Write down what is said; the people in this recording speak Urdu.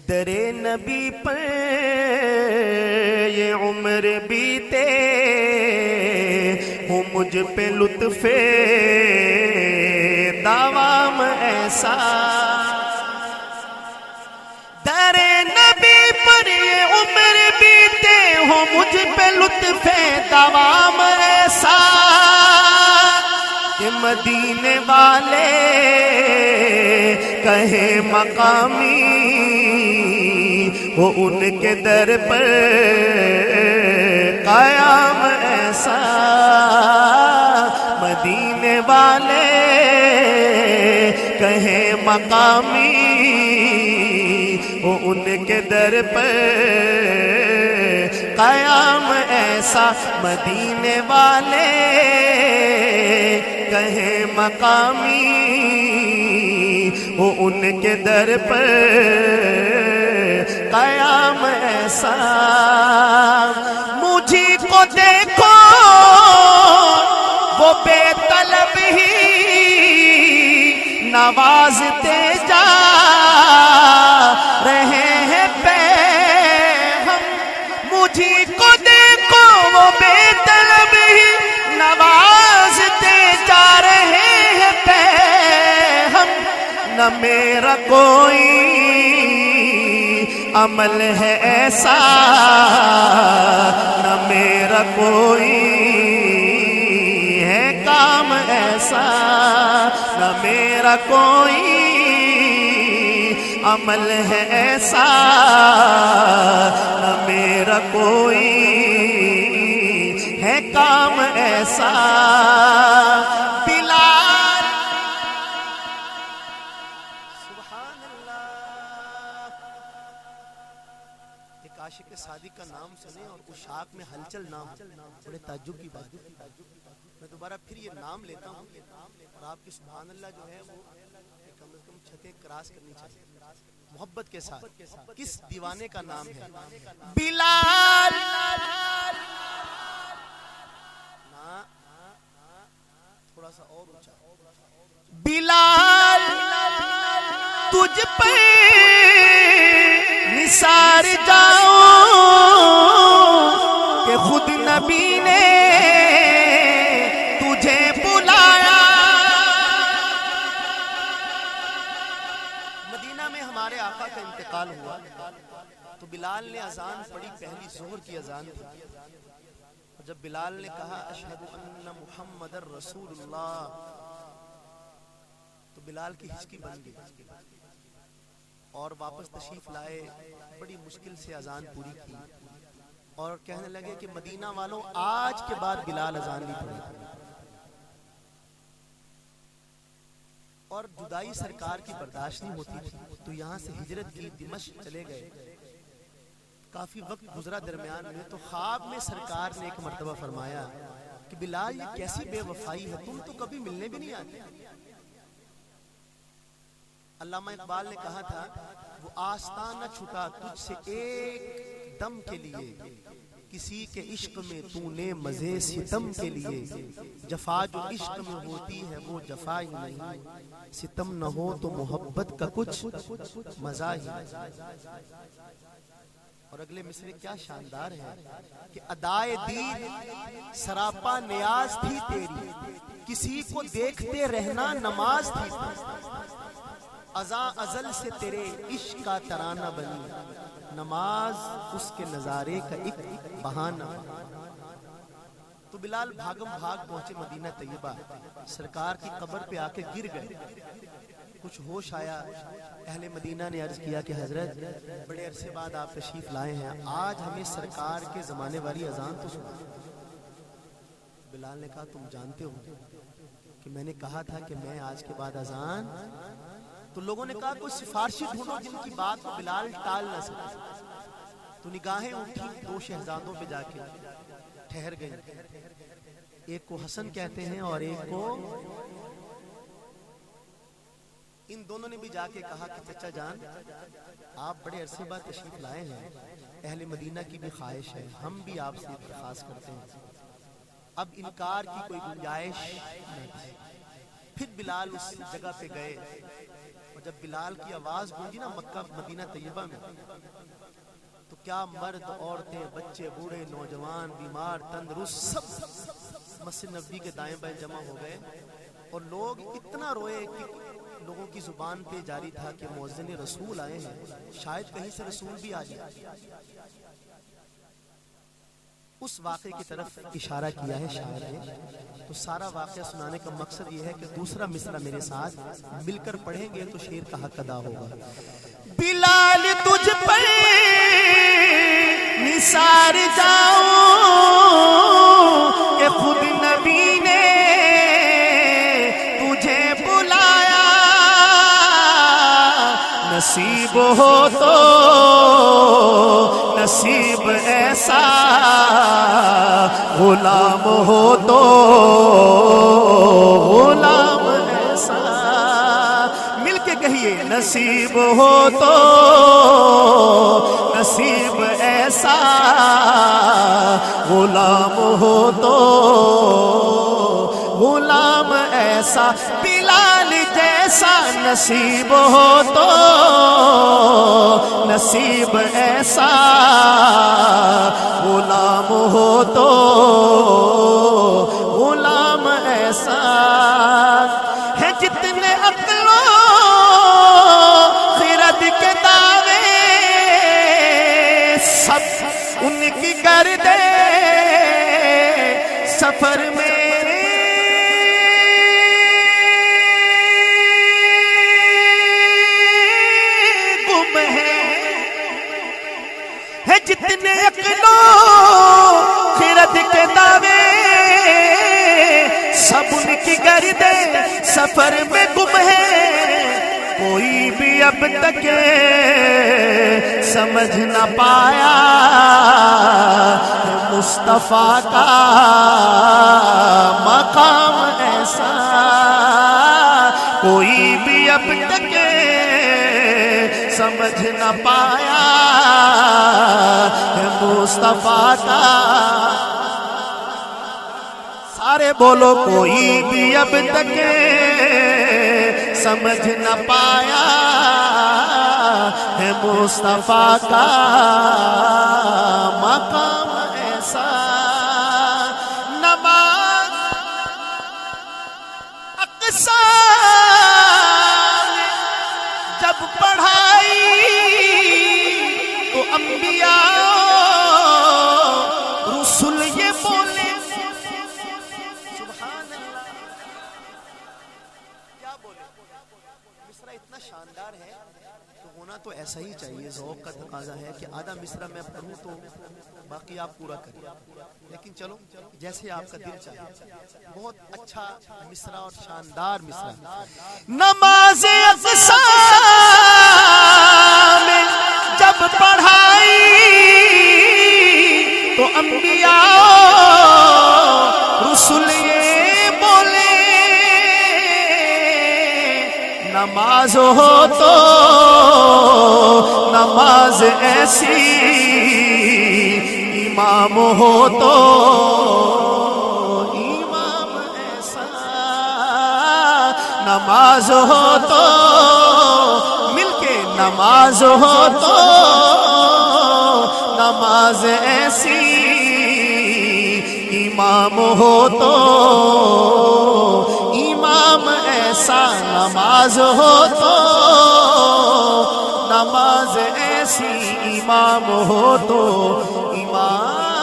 درے نبی پر یہ عمر بیتے ہوں مجھ پہ لطف دوام ایسا، درے نبی پر یہ عمر بیتے ہوں مجھ پہ لطف دوام ایسا کہ مدینے والے کہیں مقامی وہ ان کے در پر قیام ایسا، مدینے والے کہیں مقامی وہ ان کے در پر قیام ایسا، مدینے والے کہیں مقامی وہ ان کے در پر قیام ایسا۔ مجھے کو دیکھو وہ بے طلب ہی نوازتے جا رہے ہیں پہ ہم، مجھے کو دیکھو وہ بے طلب ہی نوازتے جا رہے ہیں پہ ہم، نہ میرا کوئی عمل ہے ایسا، نہ میرا کوئی ہے کام ایسا، نہ میرا کوئی عمل ہے ایسا، نہ میرا کوئی ہے کام ایسا۔ بلال سبحان اللہ، ایک عاشق صادق کا نام سنے اور اشاق میں ہلچل نام، بڑے تعجب کی بات ہے۔ میں دوبارہ پھر یہ نام لیتا ہوں اور آپ کی سبحان اللہ جو ہے وہ کم از کم چھتیں کراس کرنی چاہیے محبت کے ساتھ۔ کس دیوانے کا نام ہے؟ بلال۔ تھوڑا سا اور اونچا۔ بلال تجھ پہ نثار جاؤں کہ خود نبی نے تجھے بلایا۔ مدینہ میں ہمارے آقا کا انتقال ہوا تو بلال نے اذان پڑھی، پہلی ظہر کی اذان تھی۔ جب بلال نے کہا اشہد ان محمد رسول اللہ تو بلال کی ہچکی بن گئی اور واپس تشریف لائے، بڑی مشکل سے اذان پوری کی اور کہنے لگے کہ مدینہ والوں آج کے بعد بلال اذان نہیں پڑھے، اور جدائی سرکار کی برداشت نہیں ہوتی تھی تو یہاں سے ہجرت کی، دمشق چلے گئے۔ کافی وقت گزرا درمیان میں تو خواب میں سرکار نے ایک مرتبہ فرمایا کہ بلال یہ کیسی بے وفائی ہے، تم تو کبھی ملنے بھی نہیں آتے۔ علامہ اقبال نے کہا تھا وہ آستان نہ چھٹا تجھ سے ایک دم کے لیے، کسی کے عشق میں تو نے مزے ستم کے لیے، جفا جو عشق میں ہوتی ہے وہ جفا ہی نہیں، ستم نہ ہو تو محبت کا کچھ مزہ ہی نہیں۔ اور اگلے مصرے کیا شاندار ہے کہ ادائے دید سراپا نیاز تھی تیری، کسی کو دیکھتے رہنا نماز تھی، ازاں ازل سے تیرے عشق کا ترانہ بنی، نماز اس کے نظارے کا ایک بہانہ۔ تو بلال بھاگم بھاگ پہنچے مدینہ طیبہ، سرکار کی قبر پہ آ کے گر گئے۔ کچھ ہوش آیا، اہل مدینہ نے عرض کیا کہ حضرت بڑے عرصے بعد آپ تشریف لائے ہیں، آج ہمیں سرکار کے زمانے والی اذان تو سنا۔ بلال نے کہا تم جانتے ہو کہ میں نے کہا تھا کہ میں آج کے بعد اذان، تو لوگوں نے کہا کوئی سفارشی ڈھونڈو جن کی بات کو بلال ٹال نہ سکے۔ تو نگاہیں اٹھی دو شہزادوں پہ جا کے ٹھہر گئیں، ایک کو حسن کہتے ہیں اور ایک کو، ان دونوں نے بھی جا کے کہا کہ چچا جان آپ بڑے عرصے بعد تشریف لائے ہیں، اہل مدینہ کی بھی خواہش ہے، ہم بھی آپ سے درخواست کرتے ہیں، اب انکار کی کوئی گنجائش نہیں تھی۔ پھر بلال اس جگہ پہ گئے اور جب بلال کی آواز گونجی نا مکہ مدینہ طیبہ میں، تو کیا مرد، عورتیں، بچے، بوڑھے، نوجوان، بیمار، تندرست، سب مسجد نبوی کے دائیں بائیں جمع ہو گئے، اور لوگ اتنا روئے کہ لوگوں کی زبان پہ جاری تھا کہ مؤذن رسول آئے ہیں، شاید کہیں سے رسول بھی آ جائے۔ اس واقعے کی طرف اشارہ کیا ہے شاعر نے۔ تو سارا واقعہ سنانے کا مقصد یہ ہے کہ دوسرا مصرع میرے ساتھ مل کر پڑھیں گے تو شعر کا حق ادا ہوگا۔ بلال تجھ پر نثار جاؤں کہ خود نبی نے تجھے بلایا، نصیب ہو تو نصیب ایسا، غلام ہو تو غلام ایسا، مل کے کہیے نصیب ہو تو نصیب ایسا، غلام ہو تو غلام ایسا، بلال جیسا نصیب ہو تو نصیب ایسا، غلام ہو تو غلام ایسا، ہے جتنے عقل و خرد کے دعوے سب ان کی کر دے، سفر میں جتنے عقل و خرد کے دعوے سب ان کی گرد سفر میں گم ہے، کوئی بھی اب تک سمجھ نہ پایا مصطفیٰ کا مقام ایسا، کوئی بھی اب تک سمجھ نہ پایا مصطفیٰ کا، سارے بولو کوئی بھی اب تک سمجھ نہ پایا ہے مصطفیٰ کا مقام ایسا، نماز اقصی جب پڑھائی تو انبیاء رسول یہ بولے، سبحان اللہ، کیا بولے؟ مصرع اتنا شاندار ہے تو ہونا تو ایسا ہی چاہیے، ذوق کا تقاضا ہے کہ آدھا مصرع میں پڑھوں تو باقی آپ پورا کریں، لیکن چلو جیسے آپ کا دل چاہے۔ بہت اچھا مصرع اور شاندار مصرع۔ نماز اقصی میں جب پڑھائی تو انبیاء رسول یہ بولے، نماز ہو تو نماز ایسی، امام ہو تو امام ایسا، نماز ہو تو مل کے نماز ہو تو نماز ایسی، امام ہو تو امام ایسا، نماز ہو تو نماز ایسی، امام ہو تو امام